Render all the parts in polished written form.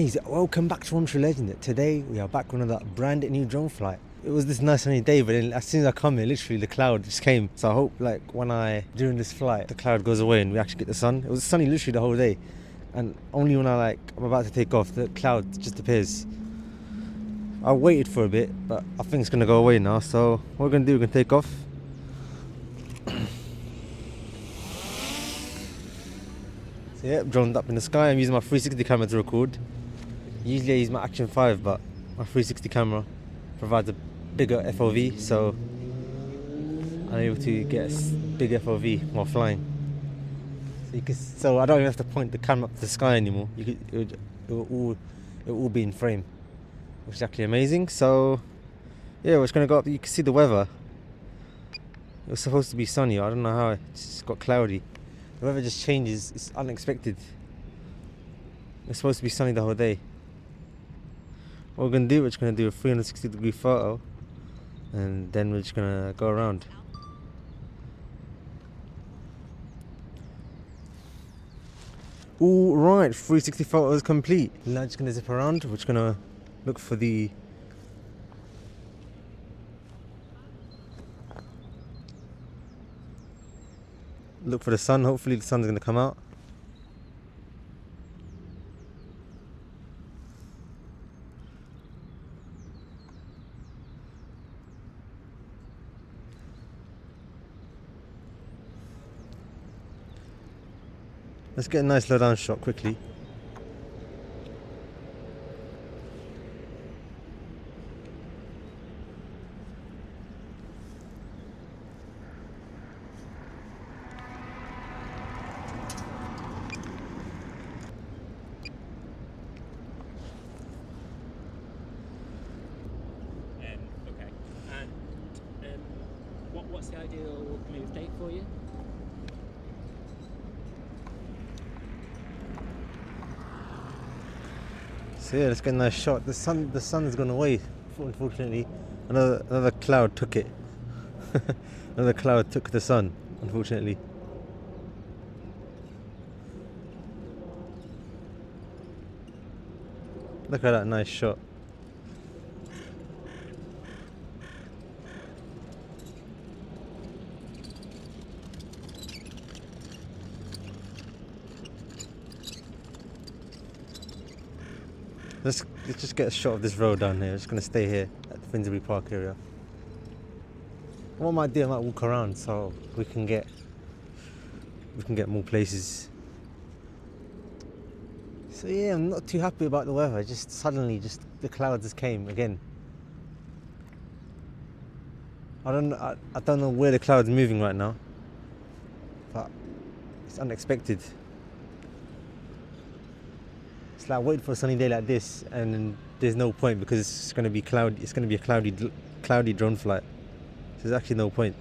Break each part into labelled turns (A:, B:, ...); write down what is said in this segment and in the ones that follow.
A: Guys, welcome back to True Legend. Today we are back with another brand new drone flight. It was this nice sunny day, but then as soon as I come here, literally the cloud just came. So I hope during this flight, the cloud goes away and we actually get the sun. It was sunny literally the whole day. And only when I'm about to take off, the cloud just appears. I waited for a bit, but I think it's gonna go away now. So what we're gonna do, we're gonna take off. So yeah, droned up in the sky. I'm using my 360 camera to record. Usually I use my Action 5, but my 360 camera provides a bigger FOV, so I'm able to get a big FOV while flying. So I don't even have to point the camera up to the sky anymore. It will all be in frame, which is actually amazing. So yeah, we're just gonna go up. You can see the weather. It was supposed to be sunny. I don't know how it's just got cloudy. The weather just changes. It's unexpected. It's supposed to be sunny the whole day. What we're gonna do? We're just gonna do a 360-degree photo, and then we're just gonna go around. All right, 360 photo is complete. Now just gonna zip around. We're just gonna look for the sun. Hopefully the sun's gonna come out. Let's get a nice low down shot quickly.
B: What's the ideal move date for you?
A: So yeah, let's get a nice shot. The sun's gone away, unfortunately. Another cloud took it. Another cloud took the sun, unfortunately. Look at that nice shot. Let's just get a shot of this road down here. I'm just going to stay here at the Finsbury Park area. What I might do, I might walk around so we can get more places. So yeah, I'm not too happy about the weather. Just suddenly, the clouds just came again. I don't know where the cloud's moving right now, but it's unexpected. It's like waiting for a sunny day like this, and there's no point because it's going to be cloudy. It's going to be a cloudy drone flight. So there's actually no point.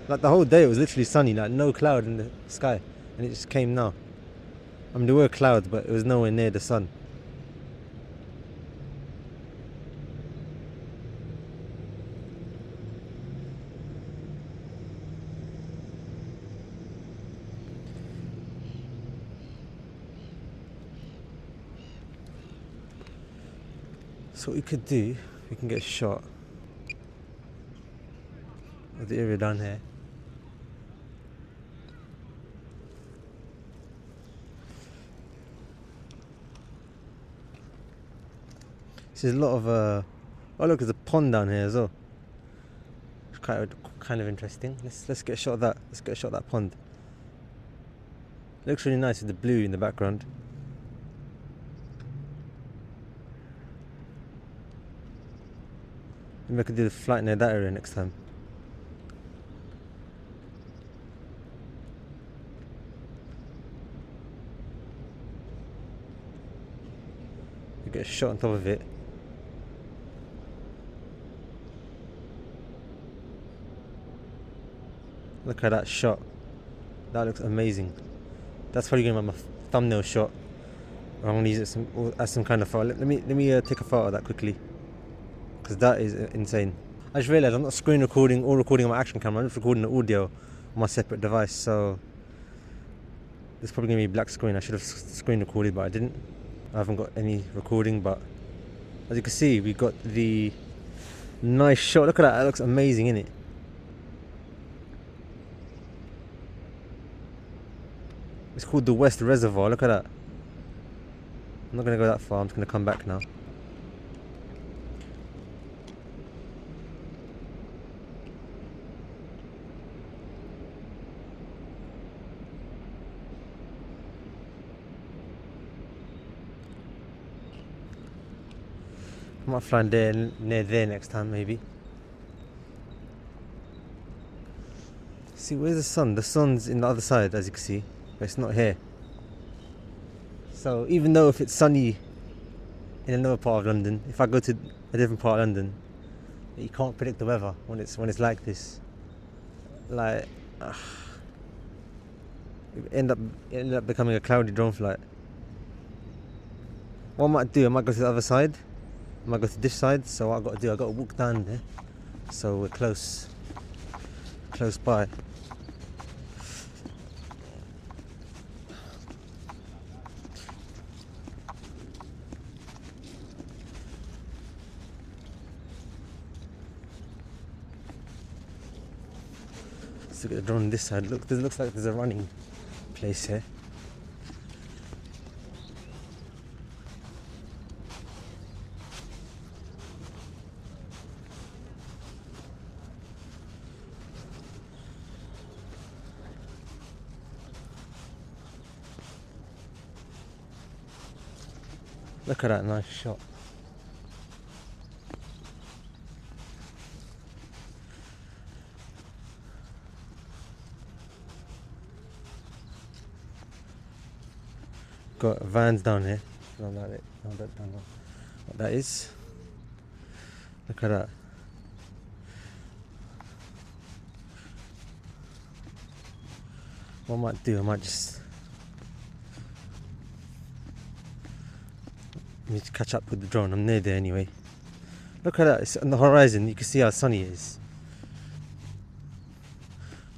A: Like the whole day it was literally sunny, like no cloud in the sky, and it just came now. I mean, there were clouds, but it was nowhere near the sun. So what we could do, we can get a shot of the area down here. There's a lot of oh look, there's a pond down here as well. It's kind of interesting. Let's get a shot of that. Let's get a shot of that pond. It looks really nice with the blue in the background. Maybe I could do the flight near that area next time. You get a shot on top of it. Look at that shot. That looks amazing. That's probably going to be my thumbnail shot. I'm going to use it as some kind of photo. Let me take a photo of that quickly, because that is insane. I just realised I'm not screen recording or recording on my action camera. I'm just recording the audio on my separate device, so there's probably going to be black screen. I should have screen recorded, but I didn't. I haven't got any recording, but as you can see, we got the nice shot. Look at that, that looks amazing, innit? It's called the West Reservoir, look at that. I'm not going to go that far, I'm just going to come back now. I might fly near there next time, maybe. See, where's the sun? The sun's in the other side, as you can see, but it's not here. So even though if it's sunny in another part of London, if I go to a different part of London, you can't predict the weather when it's like this. Like, it end up becoming a cloudy drone flight. What I might do, I might go to the other side. I might go to this side. So what I've got to do, I've got to walk down there. So we're close by. Let's look at the drone on this side. Look, this looks like there's a running place here. Look at that nice shot. Got vans down here. I don't know what that is. Look at that. What I might do, I might just need to catch up with the drone. I'm near there anyway. Look at that, it's on the horizon. You can see how sunny it is.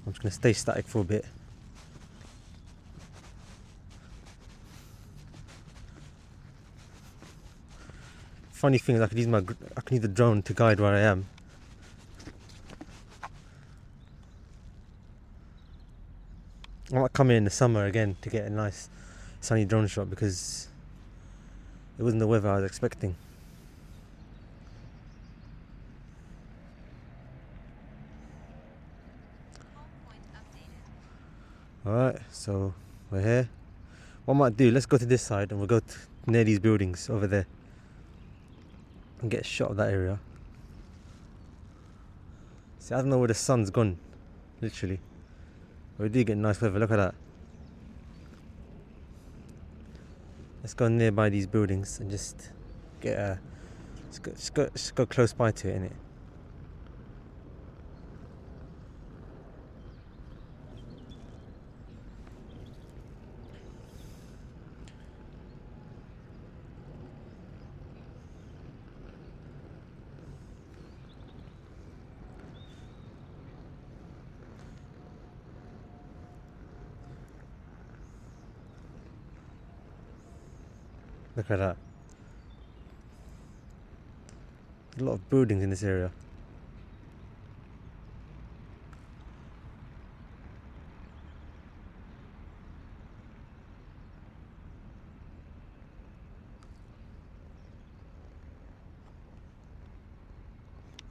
A: I'm just going to stay static for a bit. Funny thing is I can use the drone to guide where I am. I might come in the summer again to get a nice sunny drone shot because it wasn't the weather I was expecting. Alright, so we're here. What I might do, let's go to this side and we'll go near these buildings over there and get a shot of that area. See, I don't know where the sun's gone, literally. But we do get nice weather, look at that. Let's go nearby these buildings and just get a... Just go close by to it, innit? Look at that. A lot of buildings in this area.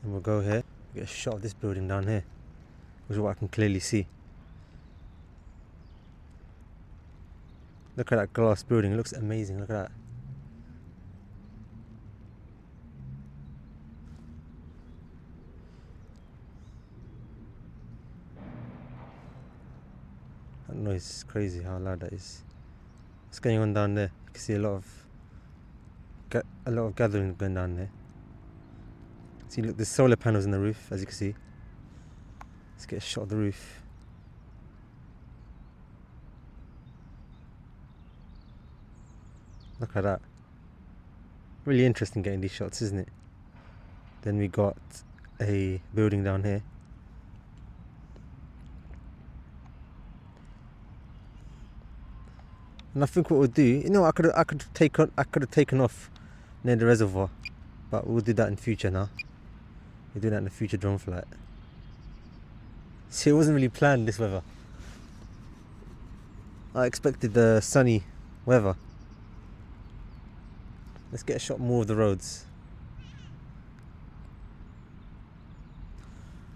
A: And we'll go here, get a shot of this building down here, which is what I can clearly see. Look at that glass building, it looks amazing, look at that. That noise is crazy how loud that is. What's going on down there? You can see a lot of gathering going down there. See, look, there's solar panels in the roof, as you can see. Let's get a shot of the roof. Look at that. Really interesting getting these shots, isn't it? Then we got a building down here. And I think what we'll do, you know, I could have taken off near the reservoir, but we'll do that in future now. We'll do that in a future drone flight. See, it wasn't really planned, this weather. I expected the sunny weather. Let's get a shot more of the roads.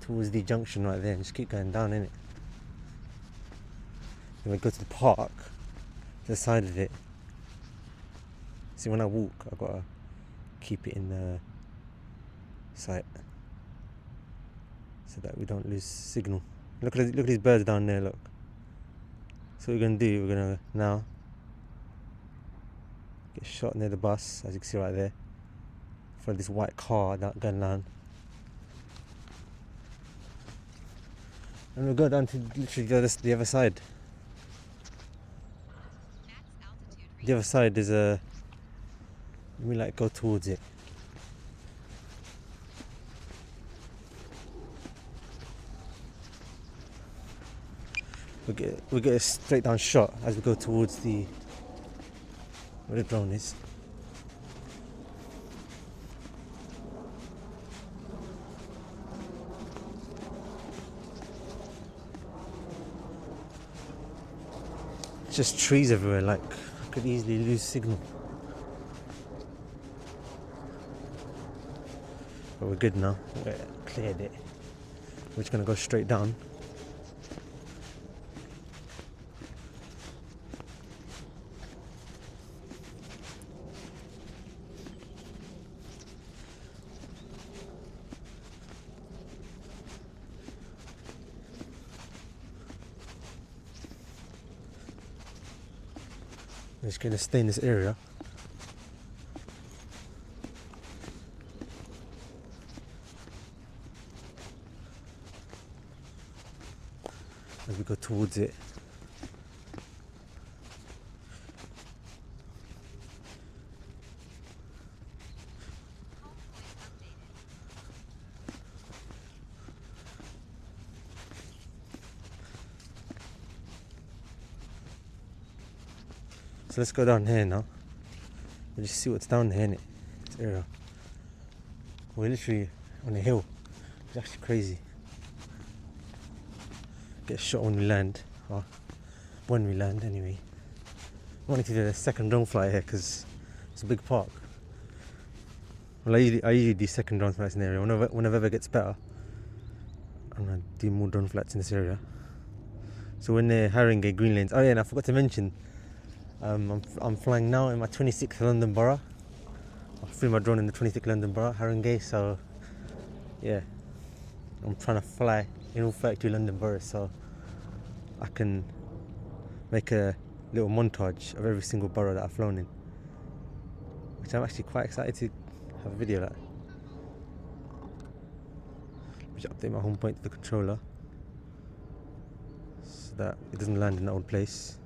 A: Towards the junction right there and just keep going down, innit? Then we go to the park, to the side of it. See, when I walk, I've got to keep it in the sight so that we don't lose signal. Look at these birds down there, look. So what we're going to do, we're going to now get a shot near the bus, as you can see right there, for this white car that going down. And we'll go down to literally the other side. The other side is let me like go towards it. We'll get a straight down shot as we go towards where the drone is. Just trees everywhere, like I could easily lose signal. But we're good now, we cleared it. We're just gonna go straight down. I'm just going to stay in this area. As we go towards it. So let's go down here now and just see what's down here in this area. We're literally on a hill. It's actually crazy. Get a shot when we land, or when we land anyway. I wanted to do a second drone flight here because it's a big park. Well, I usually do second drone flights in the area. Whenever it gets better, I'm gonna do more drone flights in this area. So we're near Haringey Green Lanes. Oh yeah, and I forgot to mention, I'm flying now in my 26th London borough. I flew my drone in the 26th London borough, Haringey, so yeah. I'm trying to fly in all 32 London boroughs so I can make a little montage of every single borough that I've flown in. Which I'm actually quite excited to have a video of that. Which update my home point to the controller so that it doesn't land in the old place.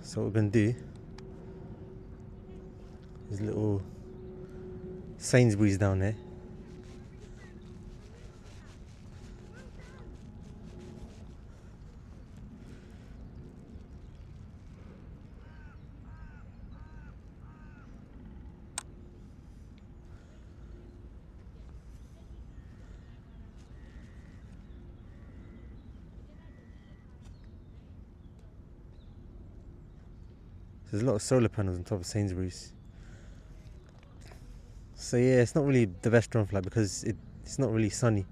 A: So what we're going to do is little Sainsbury's down there. There's a lot of solar panels on top of Sainsbury's. So yeah, it's not really the best drone flight because it's not really sunny.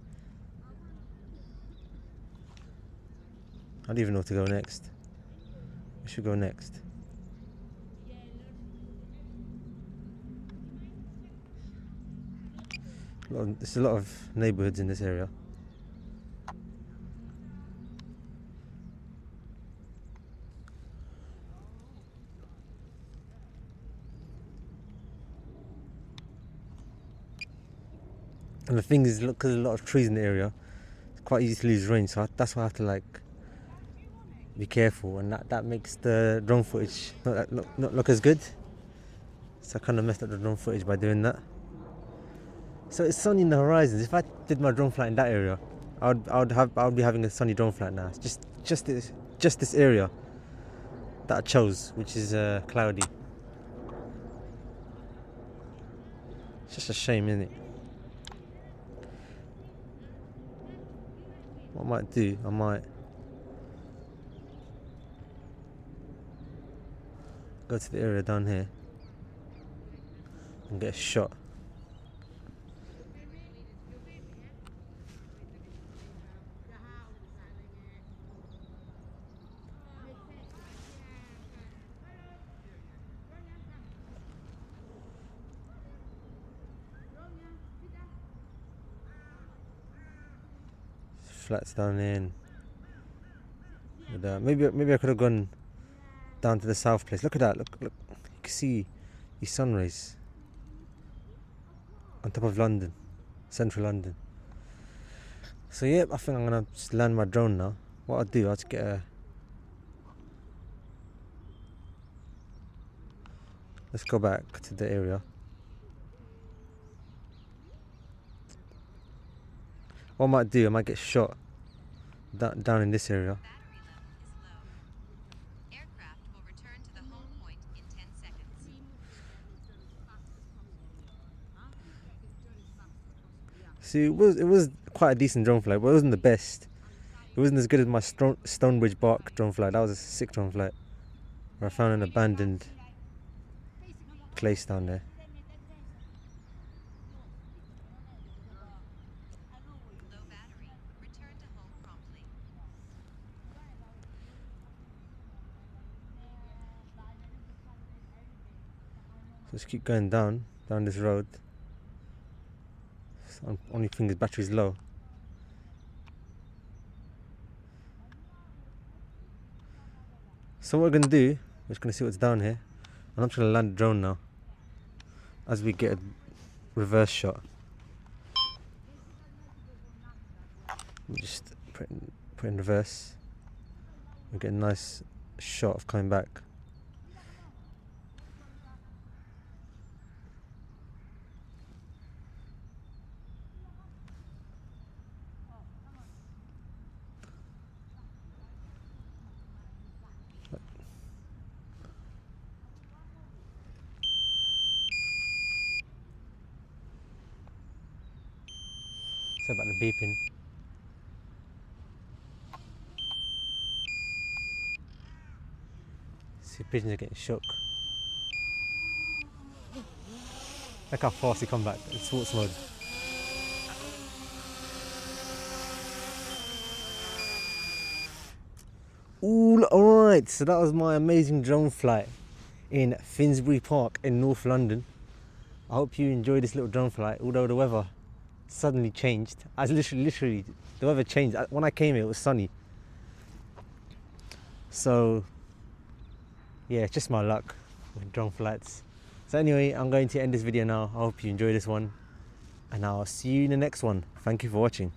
A: I don't even know where to go next. We should go next. There's a lot of neighbourhoods in this area. And the thing is, look, because there's a lot of trees in the area, it's quite easy to lose range. So that's why I have to like be careful, and that makes the drone footage not look as good. So I kind of messed up the drone footage by doing that. So it's sunny in the horizons. If I did my drone flight in that area, I would be having a sunny drone flight now. It's just just this area that I chose, which is cloudy. It's just a shame, isn't it? What I might do, I might go to the area down here and get a shot. Flats down in. Maybe I could have gone down to the south place. Look at that. Look. You can see the sun rays on top of London, central London. So yeah, I think I'm gonna just land my drone now. What I'll do, I'll just get a. Let's go back to the area. What I might do, I might get shot down in this area.
C: Aircraft will return to the home point in 10 seconds.
A: See, it was quite a decent drone flight, but it wasn't the best. It wasn't as good as my Stonebridge Bark drone flight. That was a sick drone flight, where I found an abandoned place down there.
C: Low battery. Return to home promptly.
A: So just keep going down this road. Only thing is battery's low. So what we're gonna do, we're just gonna see what's down here. And I'm just gonna land the drone now as we get a reverse shot. We just put in reverse. We get a nice shot of coming back. Sorry about the beeping. See, pigeons are getting shook. Look how fast he come back in sports mode. Alright, so that was my amazing drone flight in Finsbury Park in North London. I hope you enjoyed this little drone flight, although the weather suddenly changed. As literally the weather changed. When I came here it was sunny. So yeah, it's just my luck with drone flights. So anyway, I'm going to end this video now. I hope you enjoyed this one, and I'll see you in the next one. Thank you for watching.